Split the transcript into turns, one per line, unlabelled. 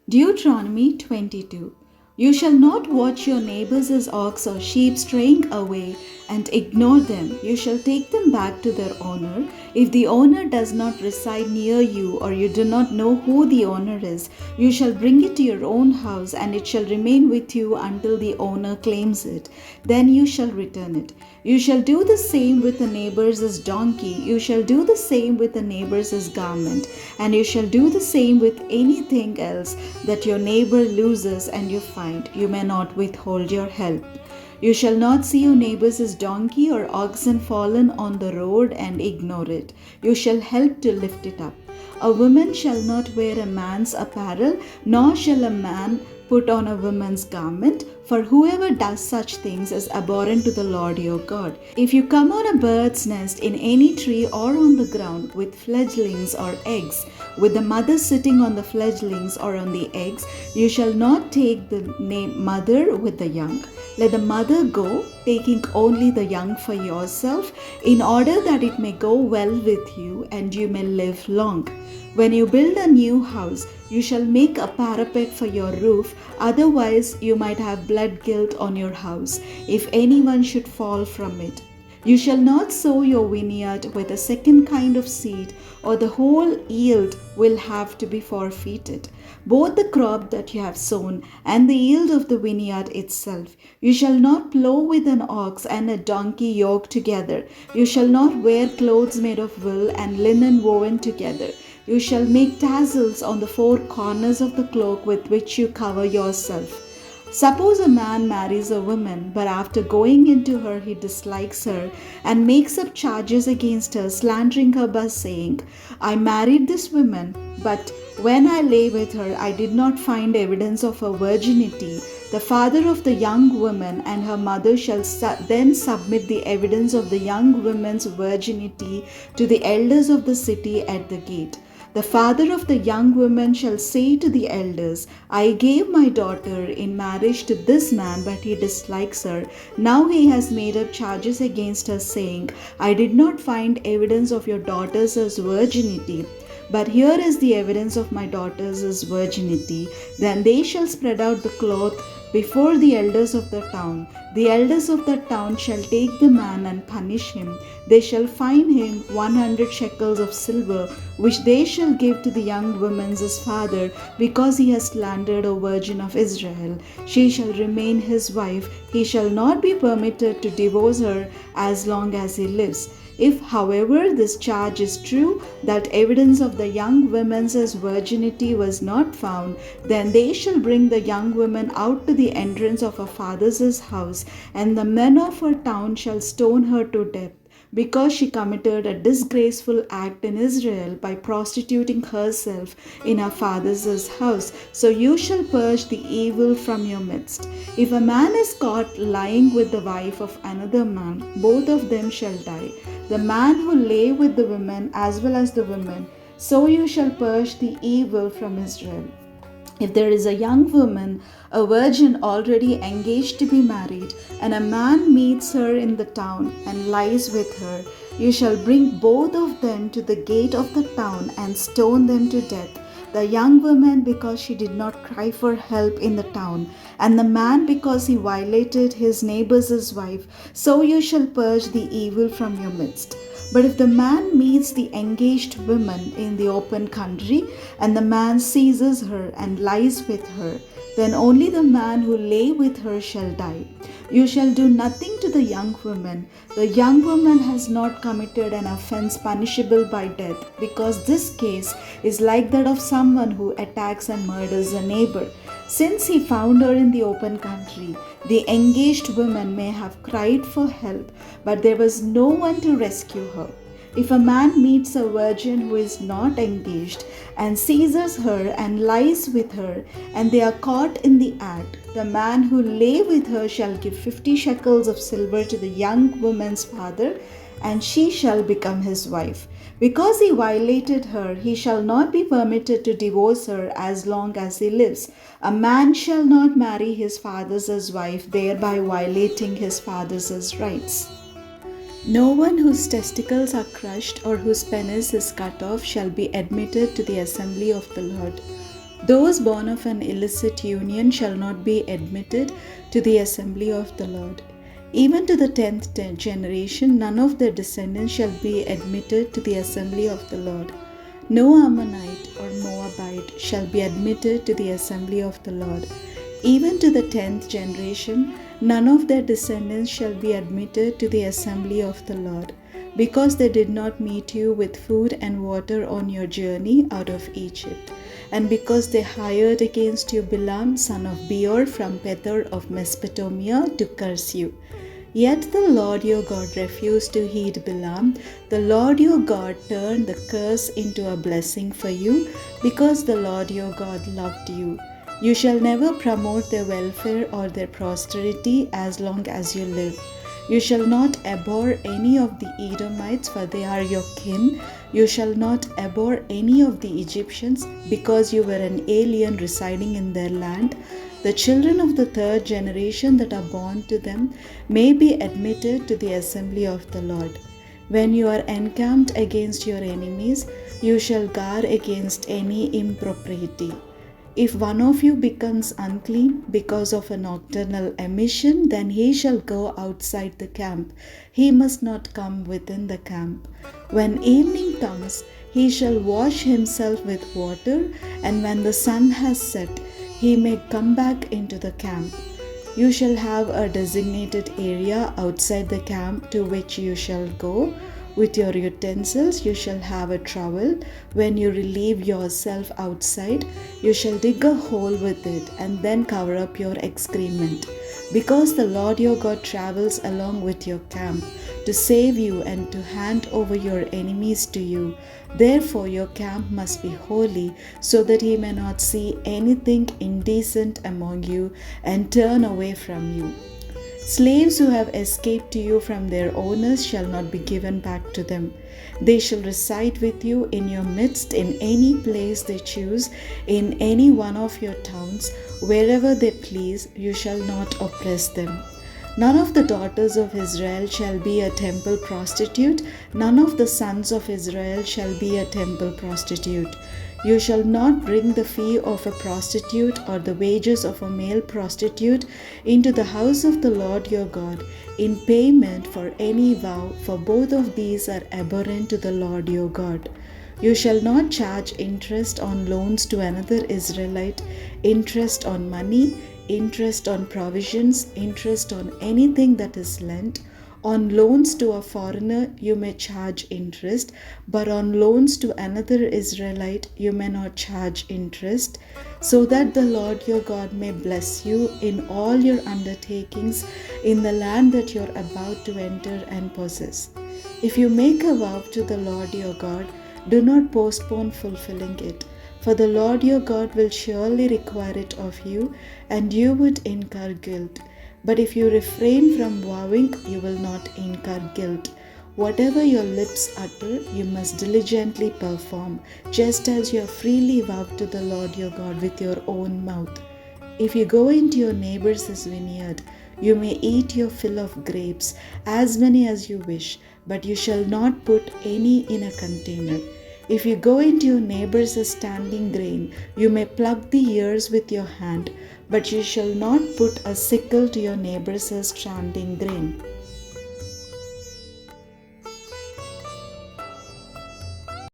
Deuteronomy 22. You shall not watch your neighbors' ox or sheep straying away and ignore them. You shall take them back to their owner. If the owner does not reside near you or you do not know who the owner is, you shall bring it to your own house and it shall remain with you until the owner claims it. Then you shall return it. You shall do the same with the neighbor's donkey. You shall do the same with the neighbor's garment. And you shall do the same with anything else that your neighbor loses and you find. You may not withhold your help. You shall not see your neighbor's donkey or oxen fallen on the road and ignore it. You shall help to lift it up. A woman shall not wear a man's apparel, nor shall a man put on a woman's garment, for whoever does such things is abhorrent to the Lord your God. If you come on a bird's nest in any tree or on the ground with fledglings or eggs, with the mother sitting on the fledglings or on the eggs, you shall not take the name mother with the young. Let the mother go, taking only the young for yourself, in order that it may go well with you and you may live long. When you build a new house, you shall make a parapet for your roof, otherwise you might have blood guilt on your house, if anyone should fall from it. You shall not sow your vineyard with a second kind of seed, or the whole yield will have to be forfeited, both the crop that you have sown and the yield of the vineyard itself. You shall not plow with an ox and a donkey yoked together. You shall not wear clothes made of wool and linen woven together. You shall make tassels on the four corners of the cloak with which you cover yourself. Suppose a man marries a woman, but after going into her he dislikes her and makes up charges against her, slandering her by saying, I married this woman, but when I lay with her I did not find evidence of her virginity. The father of the young woman and her mother shall then submit the evidence of the young woman's virginity to the elders of the city at the gate. The father of the young woman shall say to the elders, I gave my daughter in marriage to this man, but he dislikes her. Now he has made up charges against her, saying, I did not find evidence of your daughter's virginity. But here is the evidence of my daughter's virginity. Then they shall spread out the cloth before the elders of the town. The elders of the town shall take the man and punish him. They shall fine him 100 shekels of silver, which they shall give to the young woman's father, because he has slandered a virgin of Israel. She shall remain his wife. He shall not be permitted to divorce her as long as he lives. If, however, this charge is true, that evidence of the young woman's virginity was not found, then they shall bring the young woman out to the entrance of her father's house, and the men of her town shall stone her to death, because she committed a disgraceful act in Israel by prostituting herself in her father's house. So you shall purge the evil from your midst. If a man is caught lying with the wife of another man, both of them shall die, the man who lay with the woman as well as the woman. So you shall purge the evil from Israel. If there is a young woman, a virgin already engaged to be married, and a man meets her in the town and lies with her, you shall bring both of them to the gate of the town and stone them to death. The young woman because she did not cry for help in the town, and the man because he violated his neighbor's wife. So you shall purge the evil from your midst. But if the man meets the engaged woman in the open country, and the man seizes her and lies with her, then only the man who lay with her shall die. You shall do nothing to the young woman. The young woman has not committed an offense punishable by death, because this case is like that of someone who attacks and murders a neighbor. Since he found her in the open country, the engaged woman may have cried for help, but there was no one to rescue her. If a man meets a virgin who is not engaged and seizes her and lies with her, and they are caught in the act, the man who lay with her shall give 50 shekels of silver to the young woman's father, and she shall become his wife. Because he violated her, he shall not be permitted to divorce her as long as he lives. A man shall not marry his father's wife, thereby violating his father's rights. No one whose testicles are crushed or whose penis is cut off shall be admitted to the assembly of the Lord. Those born of an illicit union shall not be admitted to the assembly of the Lord. Even to the 10th generation, none of their descendants shall be admitted to the assembly of the Lord. No Ammonite or Moabite shall be admitted to the assembly of the Lord. Even to the 10th generation, none of their descendants shall be admitted to the assembly of the Lord, because they did not meet you with food and water on your journey out of Egypt, and because they hired against you Balaam son of Beor from Pethor of Mesopotamia to curse you. Yet the Lord your God refused to heed Balaam. The Lord your God turned the curse into a blessing for you, because the Lord your God loved you. You shall never promote their welfare or their prosperity as long as you live. You shall not abhor any of the Edomites, for they are your kin. You shall not abhor any of the Egyptians, because you were an alien residing in their land. The children of the 3rd generation that are born to them may be admitted to the assembly of the Lord. When you are encamped against your enemies, you shall guard against any impropriety. If one of you becomes unclean because of a nocturnal emission, then he shall go outside the camp. He must not come within the camp. When evening comes, he shall wash himself with water, and when the sun has set, he may come back into the camp. You shall have a designated area outside the camp to which you shall go. With your utensils you shall have a trowel. When you relieve yourself outside, you shall dig a hole with it and then cover up your excrement. Because the Lord your God travels along with your camp to save you and to hand over your enemies to you. Therefore your camp must be holy, so that he may not see anything indecent among you and turn away from you. Slaves who have escaped to you from their owners shall not be given back to them. They shall reside with you in your midst in any place they choose, in any one of your towns, wherever they please. You shall not oppress them. None of the daughters of Israel shall be a temple prostitute. None of the sons of Israel shall be a temple prostitute. You shall not bring the fee of a prostitute or the wages of a male prostitute into the house of the Lord your God in payment for any vow, for both of these are abhorrent to the Lord your God. You shall not charge interest on loans to another Israelite, interest on money, interest on provisions, interest on anything that is lent. On loans to a foreigner you may charge interest, but on loans to another Israelite you may not charge interest, so that the Lord your God may bless you in all your undertakings in the land that you are about to enter and possess. If you make a vow to the Lord your God, do not postpone fulfilling it, for the Lord your God will surely require it of you, and you would incur guilt. But if you refrain from vowing, you will not incur guilt. Whatever your lips utter, you must diligently perform, just as you have freely vowed to the Lord your God with your own mouth. If you go into your neighbor's vineyard, you may eat your fill of grapes, as many as you wish, but you shall not put any in a container. If you go into your neighbor's standing grain, you may pluck the ears with your hand, but you shall not put a sickle to your neighbor's standing grain.